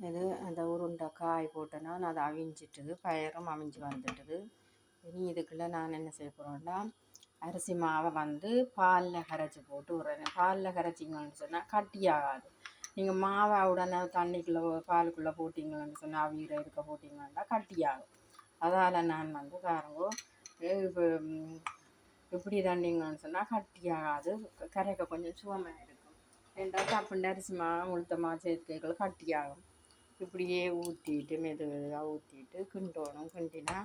இது அந்த உருண்டை காய் போட்டேன்னா அதை அவிஞ்சிட்டுது, பயரும் அவிஞ்சு வந்துட்டுது. இனி இதுக்குள்ளே நான் என்ன செய்ய போகிறேன்னா, அரிசி மாவை வந்து பாலில் கரைச்சி போட்டு விட்றேன். பாலில் கரைச்சிங்கன்னு சொன்னால் கட்டியாகாது. நீங்கள் மாவை உடனே தண்ணிக்குள்ளே பாலுக்குள்ளே போட்டிங்கன்னு சொன்னால் அவிகிற இருக்க போட்டிங்கன்னா கட்டியாகும். அதால் நான் வந்து பாருங்கோ இப்போ இப்படி தண்ணிங்கன்னு சொன்னால் கட்டியாகாது, கரைக்க கொஞ்சம் சுகமாக இருக்கும். ரெண்டாவது அப்படின்ற அரிசி மாவு உளுத்தமாக சேர்த்துக்களை கட்டியாகும். இப்படியே ஊற்றிட்டு மெதுவாக ஊற்றிட்டு கிண்டணும். கிண்டினா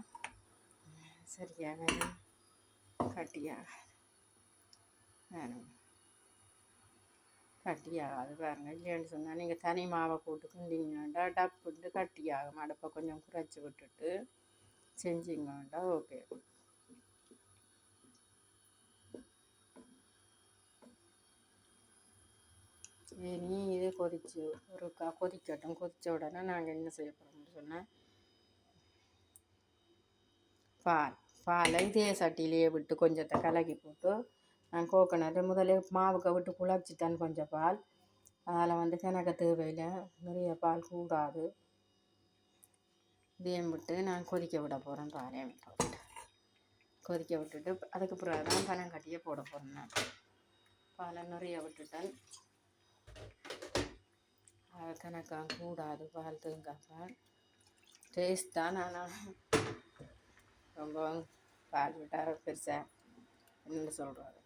சரியாக கட்டியாகாது, கட்டியாகாது பாருங்கள். இல்லைன்னு சொன்னால் நீங்கள் தனி மாவை போட்டு கிண்டிங்கன்னா டப்புட்டு கட்டியாகும். அடுப்பை கொஞ்சம் குறைச்சி விட்டுட்டு செஞ்சிங்கன்னா ஓகே. சரி, இது கொதிச்சு ஒரு கொதிக்கட்டும். கொதித்த உடனே நாங்கள் என்ன செய்ய போகிறோம்னு சொன்னால், பாலை இதே சட்டியிலேயே விட்டு கொஞ்சத்தை கலக்கி போட்டு நான் கோகனட்டு முதலே மாவுக்கு விட்டு குழச்சிட்டேன் கொஞ்சம் பால். அதில் வந்து கிணக்க தேவையில் நிறைய பால் கூடாது. இதையும் விட்டு நான் கொதிக்க விட போகிறேன். பாலையும் கொதிக்க விட்டுட்டு அதுக்கு பிறகு தான் பனங்கட்டியை போட போகிறேன். நான் பாலை நிறைய விட்டுட்டேன், கணக்காக கூடாது. பால் தேங்காய் பால் டேஸ்ட் தான். ஆனால் ரொம்ப பால் விட்டால் பெருசாக என்னென்னு சொல்கிறாரு.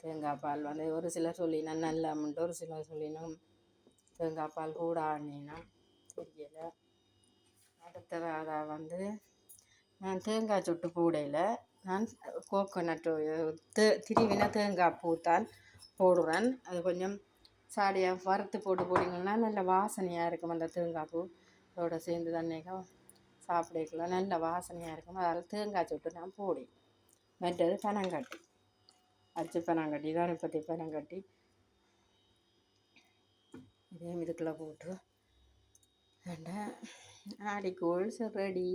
தேங்காய் பால் வந்து ஒரு சிலர் சொல்லினா நல்லமுண்டு, ஒரு சிலர் சொல்லினா தேங்காய் பால் கூட ஆடினா தெரியலை. அடுத்ததாக வந்து நான் தேங்காய் சுட்டு பூடையில் நான் கோகோனட்டு திருவின தேங்காய் பூத்தான் போடுறேன். அது கொஞ்சம் சாடியாக வறுத்து போட்டிங்கன்னா நல்ல வாசனையாக இருக்கும். அந்த தேங்காய் பூ அதோட சேர்ந்து தண்ணிக்கா சாப்பிடக்கலாம், நல்ல வாசனையாக இருக்கும். அதில் தேங்காய் சுட்டு நான் போடி. மற்றது பனங்கட்டி, அரிசி பனங்கட்டி தான் இப்போத்தி பனங்கட்டி. இதே இதுக்குள்ளே போட்டு ஆடிக்கூழ் ரெடி.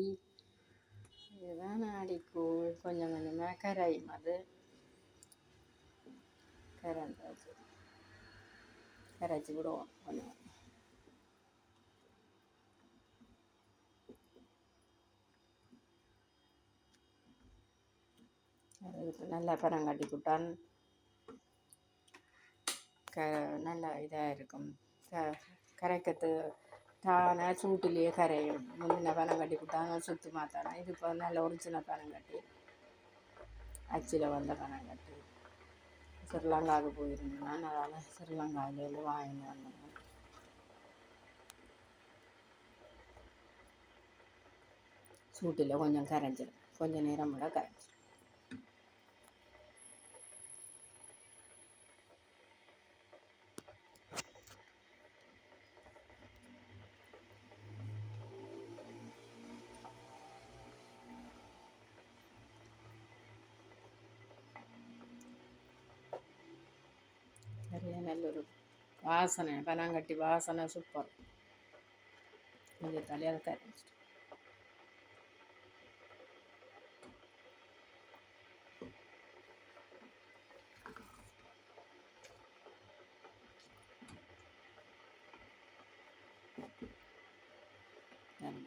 இதுதான் ஆடிக்கூழ். கொஞ்சம் கொஞ்சமாக கரையும். அது கரைச்சி விடுவோம் கொஞ்சம். அதுக்கு நல்லா பனங்கட்டி விட்டான் நல்லா இதாக இருக்கும். கரைக்கிறது தானே சூட்டிலேயே கரையும். முன்ன பனங்கட்டி விட்டாங்க சுற்றி மாத்தானா. இது இப்போ நல்ல ஒரிஜினல் பனங்கட்டி, அச்சில் வந்த பனங்கட்டி. ஸ்ரீலங்காவுக்கு போயிருந்தேன், அதனால் ஸ்ரீலங்காவிலேருந்து வாங்கிட்டு வந்தேன். சூட்டில் கொஞ்சம் கரைஞ்சிடும், கொஞ்சம் நேரம் விட கரைஞ்சிடும். நிறைய நல்லொரு வாசனை, பனங்கட்டி வாசனை சூப்பர். கொஞ்சம் தலையாக கரைஞ்சிட்டு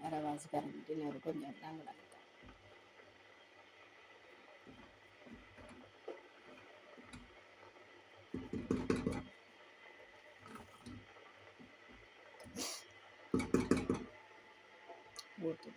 அரைவாசி கரைஞ்சிட்டு இன்னொரு கொஞ்சம் நாங்கள் ஊற்றி